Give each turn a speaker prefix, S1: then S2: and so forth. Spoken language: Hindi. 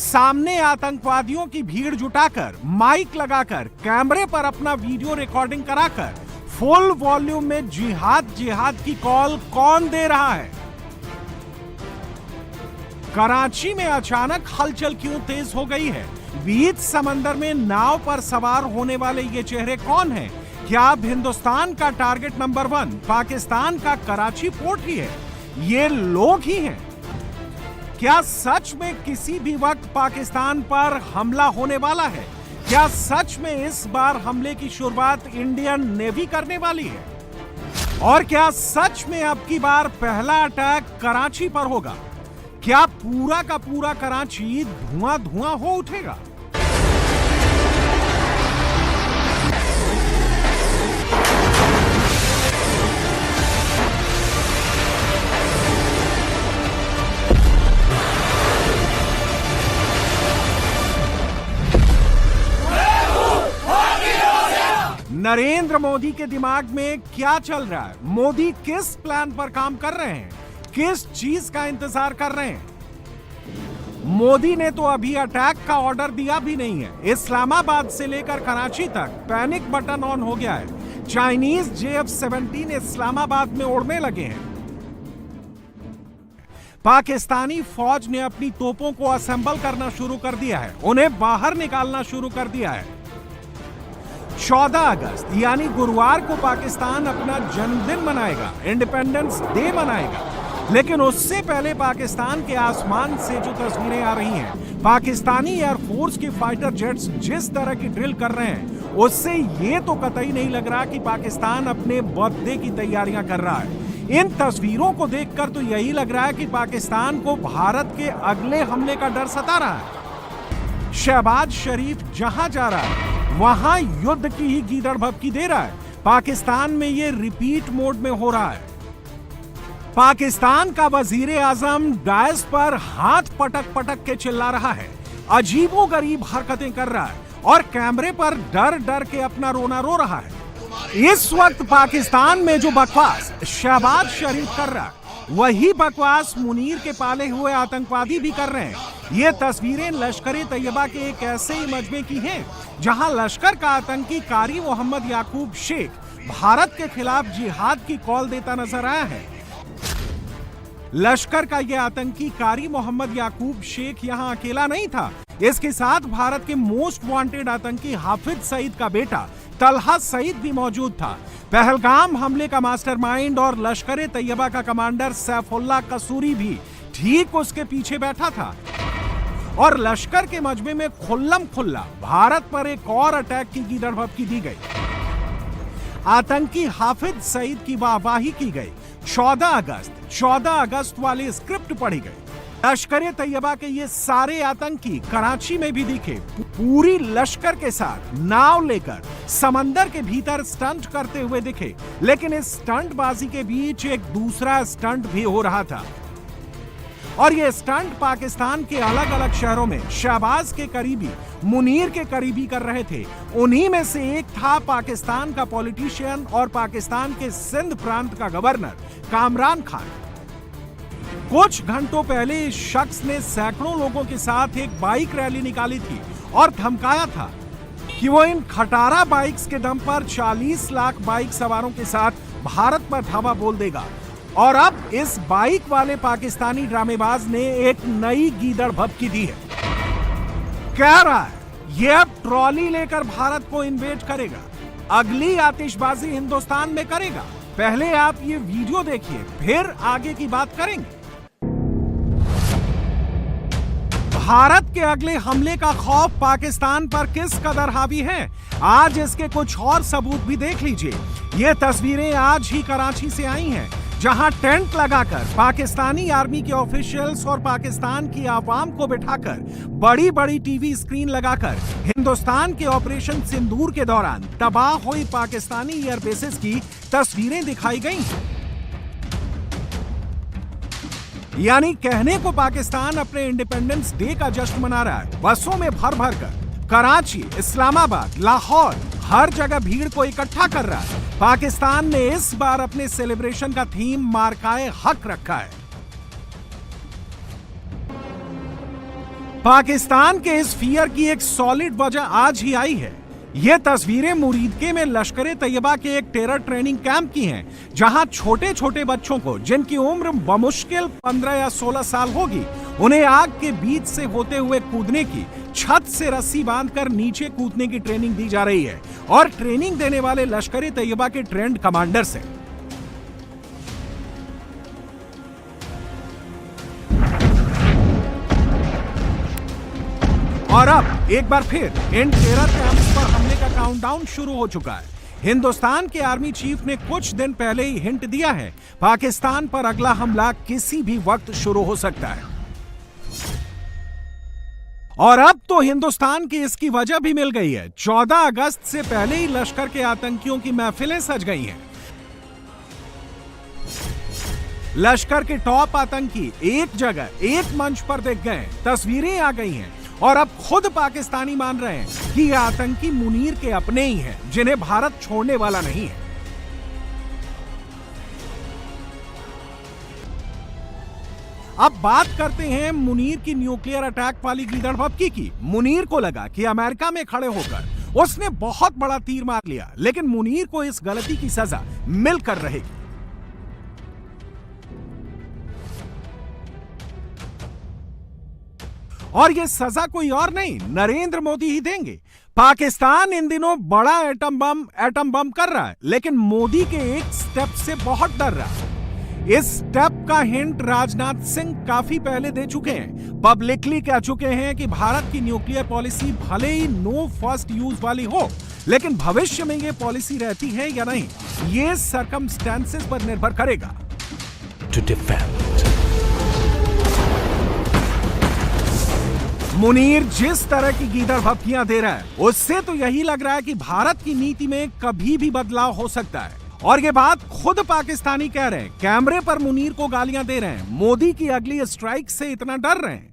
S1: सामने आतंकवादियों की भीड़ जुटाकर, माइक लगाकर, कैमरे पर अपना वीडियो रिकॉर्डिंग कराकर फुल वॉल्यूम में जिहाद जिहाद की कॉल कौन दे रहा है? कराची में अचानक हलचल क्यों तेज हो गई है? बीच समंदर में नाव पर सवार होने वाले ये चेहरे कौन हैं? क्या अब हिंदुस्तान का टारगेट नंबर 1 पाकिस्तान का कराची पोर्ट ही है? ये लोग ही हैं? क्या सच में किसी भी वक्त पाकिस्तान पर हमला होने वाला है? क्या सच में इस बार हमले की शुरुआत इंडियन नेवी करने वाली है? और क्या सच में अब की बार पहला अटैक कराची पर होगा? क्या पूरा का पूरा कराची धुआं धुआं हो उठेगा? नरेंद्र मोदी के दिमाग में क्या चल रहा है? मोदी किस प्लान पर काम कर रहे हैं? किस चीज का इंतजार कर रहे हैं? मोदी ने तो अभी अटैक का ऑर्डर दिया भी नहीं है। इस्लामाबाद से लेकर कराची तक पैनिक बटन ऑन हो गया है। चाइनीज JF-17 इस्लामाबाद में उड़ने लगे हैं। पाकिस्तानी फौज ने अपनी तोपों को असेंबल करना शुरू कर दिया है, उन्हें बाहर निकालना शुरू कर दिया है। 14 अगस्त यानी गुरुवार को पाकिस्तान अपना जन्मदिन मनाएगा, इंडिपेंडेंस डे मनाएगा। लेकिन उससे पहले पाकिस्तान के आसमान से जो तस्वीरें आ रही हैं, पाकिस्तानी एयरफोर्स के फाइटर जेट्स जिस तरह की ड्रिल कर रहे हैं, उससे ये तो कतई नहीं लग रहा कि पाकिस्तान अपने बर्थडे की तैयारियां कर रहा है। इन तस्वीरों को देखकर तो यही लग रहा है कि पाकिस्तान को भारत के अगले हमले का डर सता रहा है। शहबाज शरीफ जहां जा रहा है वहां युद्ध की ही गीदड़ भभकी दे रहा है। पाकिस्तान में ये रिपीट मोड में हो रहा है। पाकिस्तान का वजीर आजम डायस पर हाथ पटक पटक के चिल्ला रहा है, अजीबोगरीब हरकतें कर रहा है और कैमरे पर डर डर के अपना रोना रो रहा है। इस वक्त पाकिस्तान में जो बकवास शहबाज शरीफ कर रहा है, वही बकवास मुनीर के पाले हुए आतंकवादी भी कर रहे हैं। ये तस्वीरें लश्कर-ए-तैयबा के एक ऐसे ही मजमे की हैं, जहां लश्कर का आतंकी कारी मोहम्मद याकूब शेख भारत के खिलाफ जिहाद की कॉल देता नजर आया है। लश्कर का यह आतंकी कारी मोहम्मद याकूब शेख यहां अकेला नहीं था। इसके साथ भारत के मोस्ट वांटेड आतंकी हाफिज सईद का बेटा तलहा सईद भी मौजूद था। पहलगाम हमले का मास्टरमाइंड और लश्कर-ए-तैयबा का कमांडर सैफुल्लाह कसूरी भी ठीक उसके पीछे बैठा था। और लश्कर के मजमे में खुल्लम खुल्ला भारत पर एक और अटैक की गीदड़ भभकी दी गई। आतंकी हाफिज सईद की वाहवाही की गई। 14 अगस्त वाली स्क्रिप्ट पढ़ी गई। लश्कर-ए-तैयबा के ये सारे आतंकी कराची में भी दिखे, पूरी लश्कर के साथ नाव लेकर समंदर के भीतर स्टंट करते हुए दिखे। लेकिन इस स्टंटबाजी के बीच एक दूसरा स्टंट भी हो रहा था, और ये स्टंट पाकिस्तान के अलग अलग शहरों में शहबाज के करीबी, मुनीर के करीबी कर रहे थे। उन्हीं में से एक था पाकिस्तान का पॉलिटिशियन और पाकिस्तान के सिंध प्रांत का गवर्नर कामरान खान। कुछ घंटों पहले इस शख्स ने सैकड़ों लोगों के साथ एक बाइक रैली निकाली थी और धमकाया था कि वो इन खटारा बाइक्स के दम पर 40 लाख बाइक सवारों के साथ भारत पर धावा बोल देगा। और अब इस बाइक वाले पाकिस्तानी ड्रामेबाज ने एक नई गीदड़ भभकी दी है। कह रहा है ये अब ट्रॉली लेकर भारत को इन्वेड करेगा, अगली आतिशबाजी हिंदुस्तान में करेगा। पहले आप ये वीडियो देखिए, फिर आगे की बात करेंगे। भारत के अगले हमले का खौफ पाकिस्तान पर किस कदर हावी है, आज इसके कुछ और सबूत भी देख लीजिए। ये तस्वीरें आज ही कराची से आई हैं, जहां टेंट लगाकर पाकिस्तानी आर्मी के ऑफिशियल्स और पाकिस्तान की आवाम को बिठाकर बड़ी बड़ी टीवी स्क्रीन लगाकर हिंदुस्तान के ऑपरेशन सिंदूर के दौरान तबाह हुई पाकिस्तानी एयरबेसेस की तस्वीरें दिखाई गई। यानी कहने को पाकिस्तान अपने इंडिपेंडेंस डे का जश्न मना रहा है। बसों में भर भर कर कराची, इस्लामाबाद, लाहौर, हर जगह भीड़ को इकट्ठा कर रहा है। पाकिस्तान ने इस बार अपने सेलिब्रेशन का थीम मार्काए हक रखा है। पाकिस्तान के इस फियर की एक सॉलिड वजह आज ही आई है। ये तस्वीरें मुरीदके में लश्कर तैयबा के एक टेरर ट्रेनिंग कैंप की हैं, जहां छोटे छोटे बच्चों को, जिनकी उम्र बमुश्किल 15 या 16 साल होगी, उन्हें आग के बीच से होते हुए कूदने की, छत से रस्सी बांधकर नीचे कूदने की ट्रेनिंग दी जा रही है, और ट्रेनिंग देने वाले लश्कर तैयबा के ट्रेंड कमांडर से। और अब एक बार फिर इन टेरर कैंप्स पर हमले का काउंटडाउन शुरू हो चुका है। हिंदुस्तान के आर्मी चीफ ने कुछ दिन पहले ही हिंट दिया है, पाकिस्तान पर अगला हमला किसी भी वक्त शुरू हो सकता है। और अब तो हिंदुस्तान की इसकी वजह भी मिल गई है। 14 अगस्त से पहले ही लश्कर के आतंकियों की महफिलें सज गई हैं। लश्कर के टॉप आतंकी एक जगह, एक मंच पर दिख गए, तस्वीरें आ गई हैं, और अब खुद पाकिस्तानी मान रहे हैं कि ये आतंकी मुनीर के अपने ही हैं, जिन्हें भारत छोड़ने वाला नहीं है। अब बात करते हैं मुनीर की न्यूक्लियर अटैक वाली गीदड़ भभकी की। मुनीर को लगा कि अमेरिका में खड़े होकर उसने बहुत बड़ा तीर मार लिया, लेकिन मुनीर को इस गलती की सजा मिलकर रहेगी। और ये सजा कोई और नहीं, नरेंद्र मोदी ही देंगे। पाकिस्तान इन दिनों बड़ा एटम बम कर रहा है, लेकिन मोदी के एक स्टेप से बहुत डर रहा है। इस स्टेप का हिंट राजनाथ सिंह काफी पहले दे चुके हैं, पब्लिकली कह चुके हैं कि भारत की न्यूक्लियर पॉलिसी भले ही नो फर्स्ट यूज वाली हो, लेकिन भविष्य में ये पॉलिसी रहती है या नहीं, ये सर्कमस्टेंसेस पर निर्भर करेगा।
S2: To defend.
S1: मुनीर जिस तरह की गीदड़ भभकियां दे रहा है, उससे तो यही लग रहा है कि भारत की नीति में कभी भी बदलाव हो सकता है। और ये बात खुद पाकिस्तानी कह रहे हैं, कैमरे पर मुनीर को गालियां दे रहे हैं, मोदी की अगली स्ट्राइक से इतना डर रहे हैं।